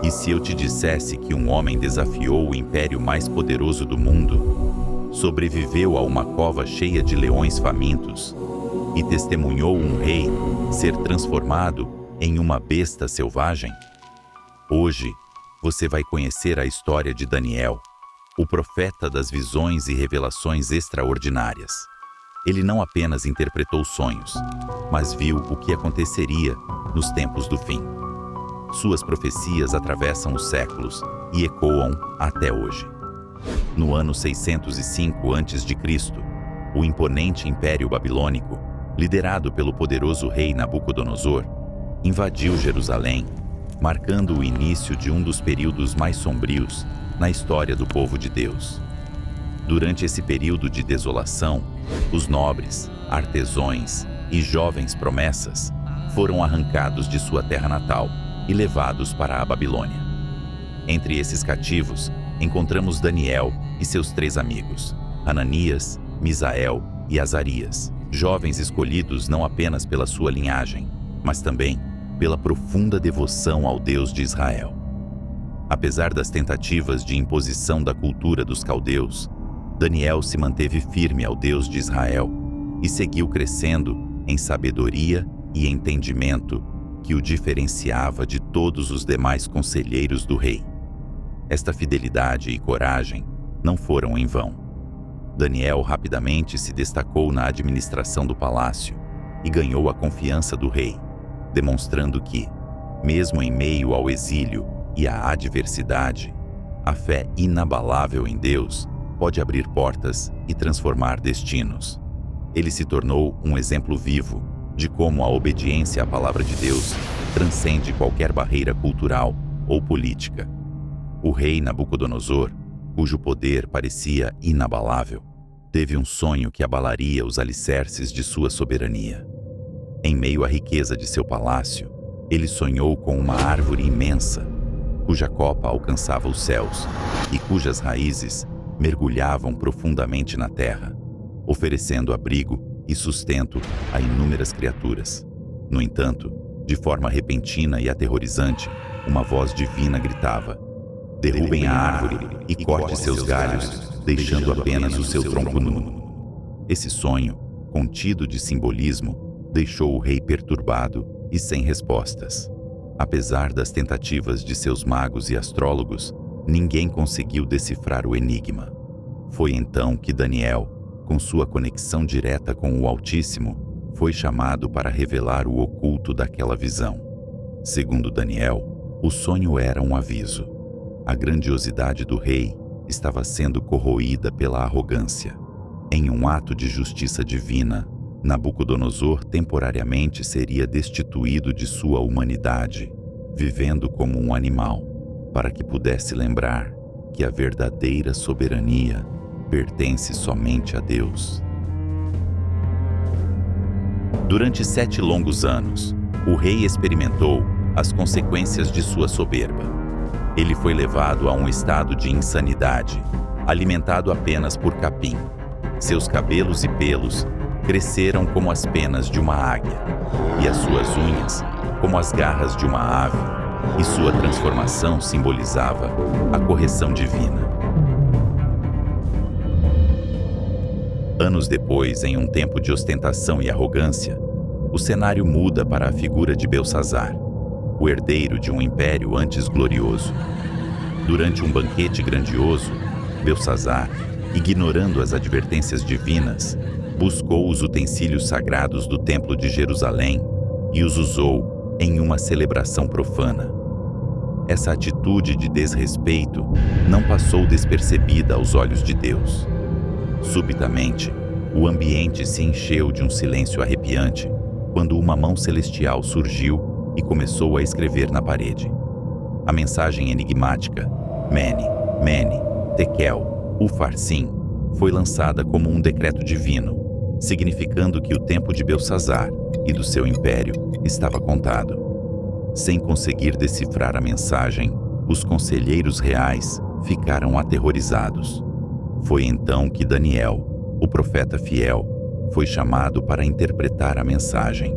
E se eu te dissesse que um homem desafiou o império mais poderoso do mundo, sobreviveu a uma cova cheia de leões famintos e testemunhou um rei ser transformado em uma besta selvagem? Hoje, você vai conhecer a história de Daniel, o profeta das visões e revelações extraordinárias. Ele não apenas interpretou sonhos, mas viu o que aconteceria nos tempos do fim. Suas profecias atravessam os séculos e ecoam até hoje. No ano 605 a.C., o imponente Império Babilônico, liderado pelo poderoso rei Nabucodonosor, invadiu Jerusalém, marcando o início de um dos períodos mais sombrios na história do povo de Deus. Durante esse período de desolação, os nobres, artesãos e jovens promessas foram arrancados de sua terra natal e levados para a Babilônia. Entre esses cativos, encontramos Daniel e seus 3 amigos, Ananias, Misael e Azarias, jovens escolhidos não apenas pela sua linhagem, mas também pela profunda devoção ao Deus de Israel. Apesar das tentativas de imposição da cultura dos caldeus, Daniel se manteve firme ao Deus de Israel e seguiu crescendo em sabedoria e entendimento que o diferenciava de todos os demais conselheiros do rei. Esta fidelidade e coragem não foram em vão. Daniel rapidamente se destacou na administração do palácio e ganhou a confiança do rei, demonstrando que, mesmo em meio ao exílio e à adversidade, a fé inabalável em Deus pode abrir portas e transformar destinos. Ele se tornou um exemplo vivo de como a obediência à palavra de Deus transcende qualquer barreira cultural ou política. O rei Nabucodonosor, cujo poder parecia inabalável, teve um sonho que abalaria os alicerces de sua soberania. Em meio à riqueza de seu palácio, ele sonhou com uma árvore imensa, cuja copa alcançava os céus e cujas raízes mergulhavam profundamente na terra, oferecendo abrigo e sustento a inúmeras criaturas. No entanto, de forma repentina e aterrorizante, uma voz divina gritava: "Derrubem a árvore e corte seus galhos, deixando apenas o seu tronco nu." Esse sonho, contido de simbolismo, deixou o rei perturbado e sem respostas. Apesar das tentativas de seus magos e astrólogos, ninguém conseguiu decifrar o enigma. Foi então que Daniel, com sua conexão direta com o Altíssimo, foi chamado para revelar o oculto daquela visão. Segundo Daniel, o sonho era um aviso. A grandiosidade do rei estava sendo corroída pela arrogância. Em um ato de justiça divina, Nabucodonosor temporariamente seria destituído de sua humanidade, vivendo como um animal, para que pudesse lembrar que a verdadeira soberania pertence somente a Deus. Durante 7 longos anos, o rei experimentou as consequências de sua soberba. Ele foi levado a um estado de insanidade, alimentado apenas por capim. Seus cabelos e pelos cresceram como as penas de uma águia, e as suas unhas como as garras de uma ave, e sua transformação simbolizava a correção divina. Anos depois, em um tempo de ostentação e arrogância, o cenário muda para a figura de Belsazar, o herdeiro de um império antes glorioso. Durante um banquete grandioso, Belsazar, ignorando as advertências divinas, buscou os utensílios sagrados do Templo de Jerusalém e os usou em uma celebração profana. Essa atitude de desrespeito não passou despercebida aos olhos de Deus. Subitamente, o ambiente se encheu de um silêncio arrepiante quando uma mão celestial surgiu e começou a escrever na parede. A mensagem enigmática, Mene, Mene, Tekel, Ufarsim, foi lançada como um decreto divino, significando que o tempo de Belsazar e do seu império estava contado. Sem conseguir decifrar a mensagem, os conselheiros reais ficaram aterrorizados. Foi então que Daniel, o profeta fiel, foi chamado para interpretar a mensagem.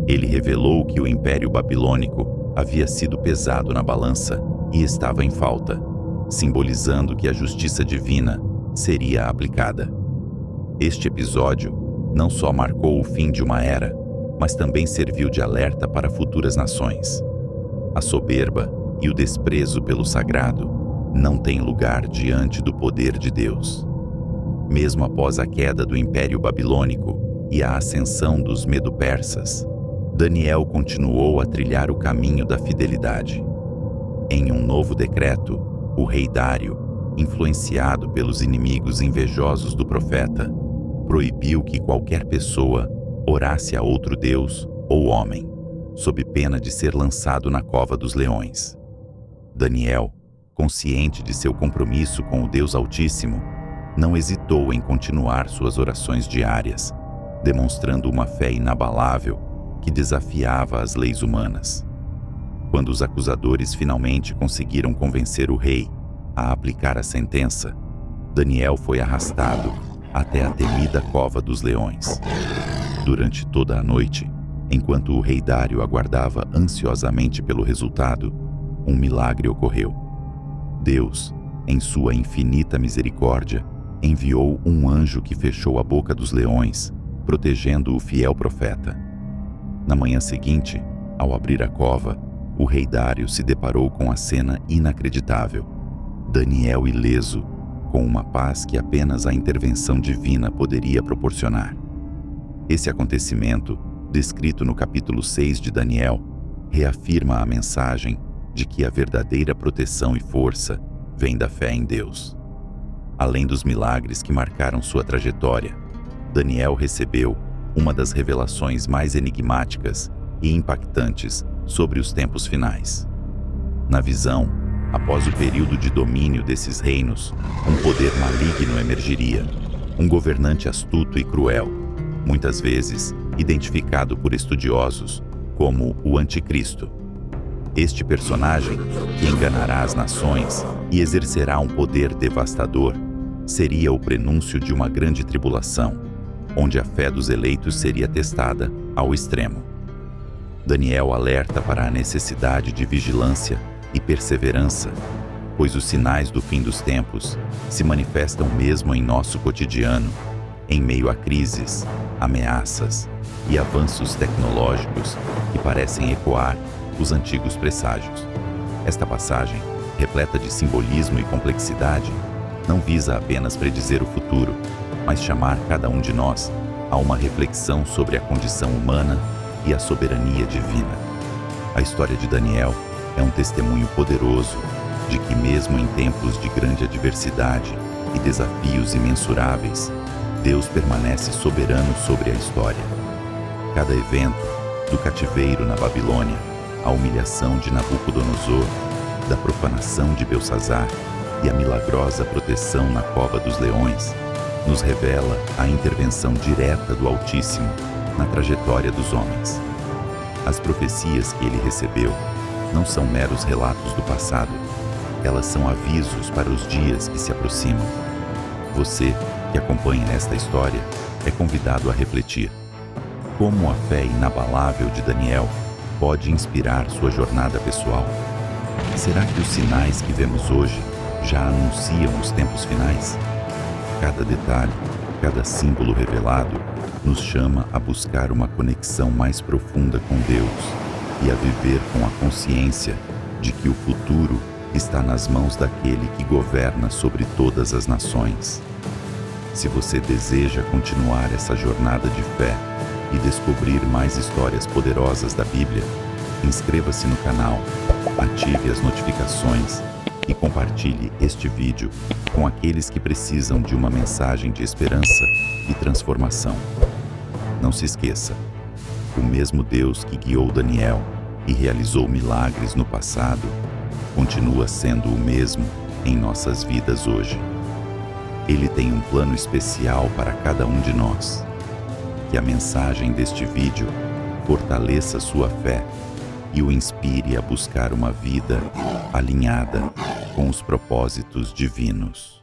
Ele revelou que o Império Babilônico havia sido pesado na balança e estava em falta, simbolizando que a justiça divina seria aplicada. Este episódio não só marcou o fim de uma era, mas também serviu de alerta para futuras nações. A soberba e o desprezo pelo sagrado não têm lugar diante do poder de Deus. Mesmo após a queda do Império Babilônico e a ascensão dos Medo-Persas, Daniel continuou a trilhar o caminho da fidelidade. Em um novo decreto, o rei Dário, influenciado pelos inimigos invejosos do profeta, proibiu que qualquer pessoa orasse a outro deus ou homem, sob pena de ser lançado na cova dos leões. Daniel, consciente de seu compromisso com o Deus Altíssimo, não hesitou em continuar suas orações diárias, demonstrando uma fé inabalável que desafiava as leis humanas. Quando os acusadores finalmente conseguiram convencer o rei a aplicar a sentença, Daniel foi arrastado até a temida cova dos leões. Durante toda a noite, enquanto o rei Dário aguardava ansiosamente pelo resultado, um milagre ocorreu. Deus, em sua infinita misericórdia, enviou um anjo que fechou a boca dos leões, protegendo o fiel profeta. Na manhã seguinte, ao abrir a cova, o rei Dário se deparou com a cena inacreditável. Daniel ileso, com uma paz que apenas a intervenção divina poderia proporcionar. Esse acontecimento, descrito no capítulo 6 de Daniel, reafirma a mensagem de que a verdadeira proteção e força vem da fé em Deus. Além dos milagres que marcaram sua trajetória, Daniel recebeu uma das revelações mais enigmáticas e impactantes sobre os tempos finais. Na visão, após o período de domínio desses reinos, um poder maligno emergiria, um governante astuto e cruel, muitas vezes identificado por estudiosos como o Anticristo. Este personagem, que enganará as nações e exercerá um poder devastador, seria o prenúncio de uma grande tribulação, onde a fé dos eleitos seria testada ao extremo. Daniel alerta para a necessidade de vigilância e perseverança, pois os sinais do fim dos tempos se manifestam mesmo em nosso cotidiano, em meio a crises, ameaças e avanços tecnológicos que parecem ecoar os antigos presságios. Esta passagem, repleta de simbolismo e complexidade, não visa apenas predizer o futuro, mas chamar cada um de nós a uma reflexão sobre a condição humana e a soberania divina. A história de Daniel é um testemunho poderoso de que, mesmo em tempos de grande adversidade e desafios imensuráveis, Deus permanece soberano sobre a história. Cada evento, do cativeiro na Babilônia, a humilhação de Nabucodonosor, da profanação de Belsazar e a milagrosa proteção na cova dos leões, nos revela a intervenção direta do Altíssimo na trajetória dos homens. As profecias que ele recebeu não são meros relatos do passado, elas são avisos para os dias que se aproximam. Você, que acompanha esta história, é convidado a refletir. Como a fé inabalável de Daniel pode inspirar sua jornada pessoal? Será que os sinais que vemos hoje já anunciam os tempos finais? Cada detalhe, cada símbolo revelado, nos chama a buscar uma conexão mais profunda com Deus e a viver com a consciência de que o futuro está nas mãos daquele que governa sobre todas as nações. Se você deseja continuar essa jornada de fé e descobrir mais histórias poderosas da Bíblia, inscreva-se no canal, ative as notificações e compartilhe este vídeo com aqueles que precisam de uma mensagem de esperança e transformação. Não se esqueça, o mesmo Deus que guiou Daniel e realizou milagres no passado, continua sendo o mesmo em nossas vidas hoje. Ele tem um plano especial para cada um de nós. Que a mensagem deste vídeo fortaleça sua fé e o inspire a buscar uma vida alinhada com os propósitos divinos.